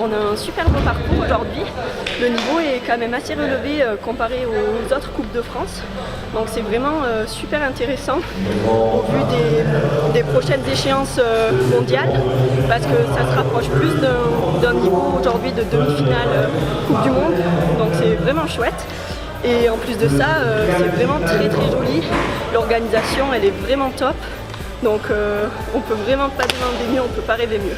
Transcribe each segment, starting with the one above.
On a un super beau parcours aujourd'hui. Le niveau est quand même assez relevé comparé aux autres Coupes de France. Donc c'est vraiment super intéressant au vu des prochaines échéances mondiales parce que ça se rapproche plus d'un niveau aujourd'hui de demi-finale Coupe du Monde. Donc c'est vraiment chouette. Et en plus de ça, c'est vraiment très joli. L'organisation elle est vraiment top. Donc on peut vraiment pas demander mieux, on peut pas rêver mieux.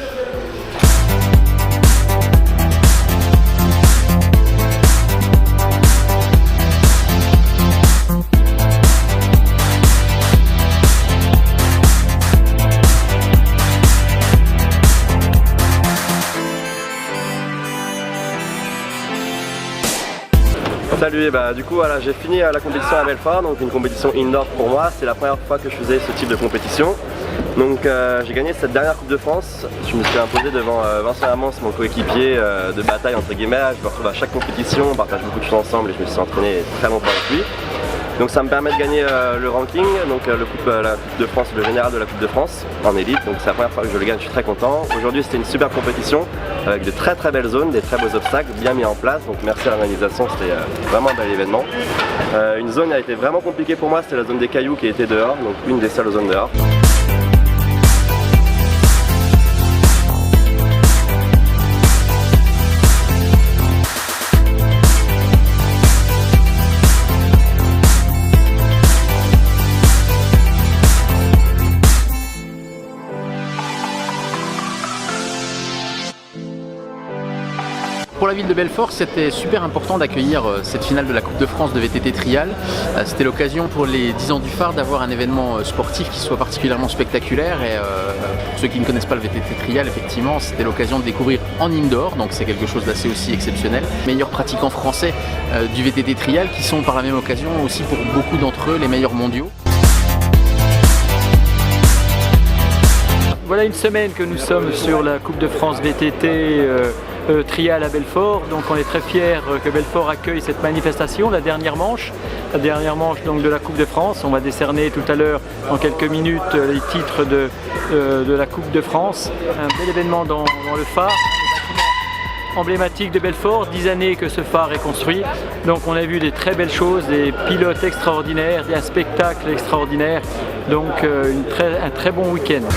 Salut, du coup voilà, j'ai fini la compétition à Belfort, donc une compétition indoor pour moi, c'est la première fois que je faisais ce type de compétition. Donc j'ai gagné cette dernière Coupe de France, je me suis imposé devant Vincent Hermans, mon coéquipier de bataille entre guillemets. Je me retrouve à chaque compétition, on partage beaucoup de choses ensemble et je me suis entraîné très longtemps avec lui. Donc ça me permet de gagner le ranking, donc la Coupe de France, le général de la Coupe de France en élite. Donc c'est la première fois que je le gagne, je suis très content. Aujourd'hui c'était une super compétition avec de très belles zones, des très beaux obstacles bien mis en place. Donc merci à l'organisation, c'était vraiment un bel événement. Une zone qui a été vraiment compliquée pour moi, c'était la zone des cailloux qui était dehors, donc une des seules zones dehors. Pour la ville de Belfort, c'était super important d'accueillir cette finale de la Coupe de France de VTT Trial. C'était l'occasion pour les 10 ans du phare d'avoir un événement sportif qui soit particulièrement spectaculaire. Et pour ceux qui ne connaissent pas le VTT Trial, effectivement, c'était l'occasion de découvrir en indoor, donc c'est quelque chose d'assez aussi exceptionnel. Meilleurs pratiquants français du VTT Trial qui sont par la même occasion aussi pour beaucoup d'entre eux les meilleurs mondiaux. Voilà une semaine que nous sommes sur la Coupe de France VTT Trial à Belfort, donc on est très fiers que Belfort accueille cette manifestation, la dernière manche donc de la Coupe de France. On va décerner tout à l'heure, en quelques minutes, les titres de la Coupe de France. Un bel événement dans le phare, le bâtiment emblématique de Belfort, 10 années que ce phare est construit. Donc on a vu des très belles choses, des pilotes extraordinaires, un spectacle extraordinaire, donc un très bon week-end.